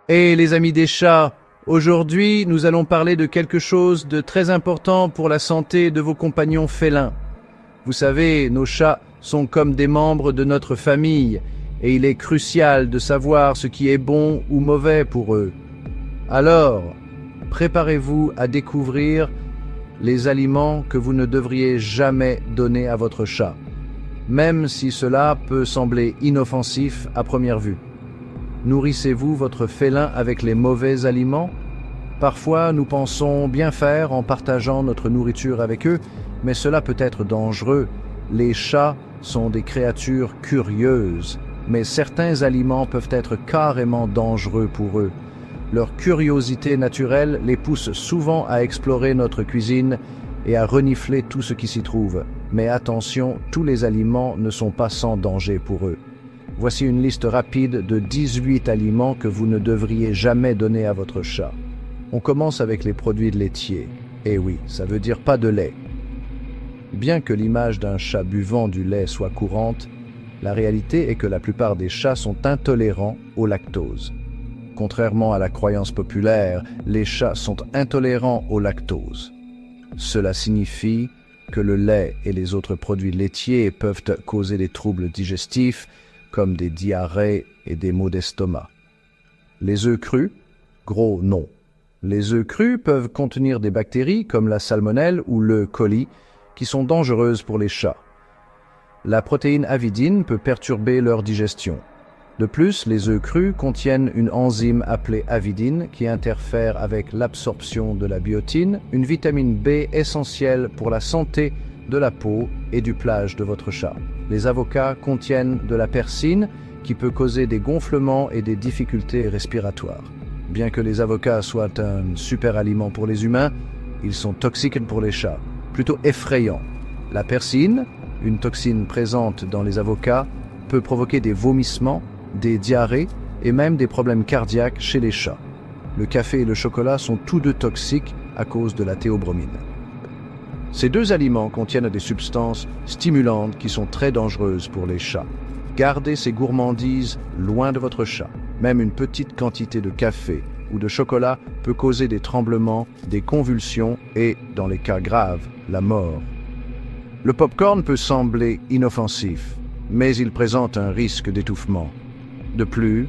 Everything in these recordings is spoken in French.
Hey les amis des chats, aujourd'hui nous allons parler de quelque chose de très important pour la santé de vos compagnons félins. Vous savez, nos chats sont comme des membres de notre famille et il est crucial de savoir ce qui est bon ou mauvais pour eux. Alors, préparez-vous à découvrir les aliments que vous ne devriez jamais donner à votre chat, même si cela peut sembler inoffensif à première vue. Nourrissez-vous votre félin avec les mauvais aliments? Parfois, nous pensons bien faire en partageant notre nourriture avec eux, mais cela peut être dangereux. Les chats sont des créatures curieuses, mais certains aliments peuvent être carrément dangereux pour eux. Leur curiosité naturelle les pousse souvent à explorer notre cuisine et à renifler tout ce qui s'y trouve. Mais attention, tous les aliments ne sont pas sans danger pour eux. Voici une liste rapide de 18 aliments que vous ne devriez jamais donner à votre chat. On commence avec les produits laitiers. Eh oui, ça veut dire pas de lait. Bien que l'image d'un chat buvant du lait soit courante, la réalité est que la plupart des chats sont intolérants au lactose. Contrairement à la croyance populaire, les chats sont intolérants au lactose. Cela signifie que le lait et les autres produits laitiers peuvent causer des troubles digestifs, comme des diarrhées et des maux d'estomac. Les œufs crus? Gros non. Les œufs crus peuvent contenir des bactéries comme la salmonelle ou le coli qui sont dangereuses pour les chats. La protéine avidine peut perturber leur digestion. De plus, les œufs crus contiennent une enzyme appelée avidine qui interfère avec l'absorption de la biotine, une vitamine B essentielle pour la santé de la peau et du pelage de votre chat. Les avocats contiennent de la persine qui peut causer des gonflements et des difficultés respiratoires. Bien que les avocats soient un super aliment pour les humains, ils sont toxiques pour les chats, plutôt effrayants. La persine, une toxine présente dans les avocats, peut provoquer des vomissements, des diarrhées et même des problèmes cardiaques chez les chats. Le café et le chocolat sont tous deux toxiques à cause de la théobromine. Ces deux aliments contiennent des substances stimulantes qui sont très dangereuses pour les chats. Gardez ces gourmandises loin de votre chat. Même une petite quantité de café ou de chocolat peut causer des tremblements, des convulsions et, dans les cas graves, la mort. Le popcorn peut sembler inoffensif, mais il présente un risque d'étouffement. De plus,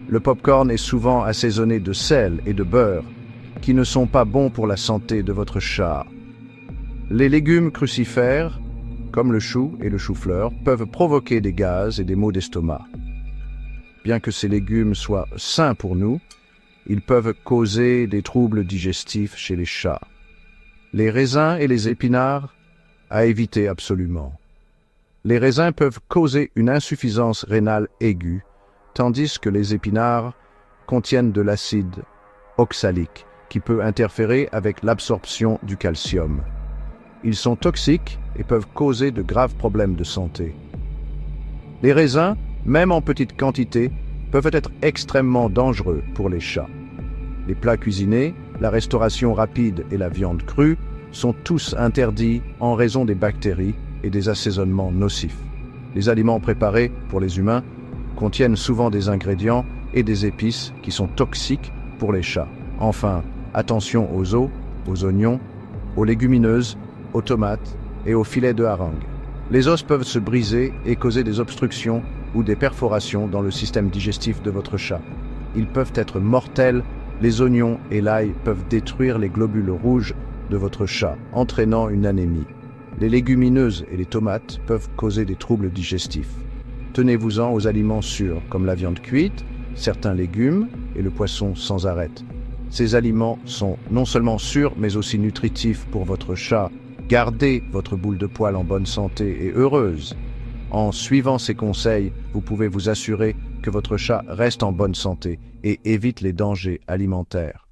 le popcorn est souvent assaisonné de sel et de beurre, qui ne sont pas bons pour la santé de votre chat. Les légumes crucifères, comme le chou et le chou-fleur, peuvent provoquer des gaz et des maux d'estomac. Bien que ces légumes soient sains pour nous, ils peuvent causer des troubles digestifs chez les chats. Les raisins et les épinards, à éviter absolument. Les raisins peuvent causer une insuffisance rénale aiguë, tandis que les épinards contiennent de l'acide oxalique qui peut interférer avec l'absorption du calcium. Ils sont toxiques et peuvent causer de graves problèmes de santé. Les raisins, même en petite quantité, peuvent être extrêmement dangereux pour les chats. Les plats cuisinés, la restauration rapide et la viande crue sont tous interdits en raison des bactéries et des assaisonnements nocifs. Les aliments préparés pour les humains contiennent souvent des ingrédients et des épices qui sont toxiques pour les chats. Enfin, attention aux os, aux oignons, aux légumineuses, aux tomates et aux filets de hareng. Les os peuvent se briser et causer des obstructions ou des perforations dans le système digestif de votre chat. Ils peuvent être mortels, les oignons et l'ail peuvent détruire les globules rouges de votre chat, entraînant une anémie. Les légumineuses et les tomates peuvent causer des troubles digestifs. Tenez-vous-en aux aliments sûrs, comme la viande cuite, certains légumes et le poisson sans arête. Ces aliments sont non seulement sûrs, mais aussi nutritifs pour votre chat. Gardez votre boule de poil en bonne santé et heureuse. En suivant ces conseils, vous pouvez vous assurer que votre chat reste en bonne santé et évite les dangers alimentaires.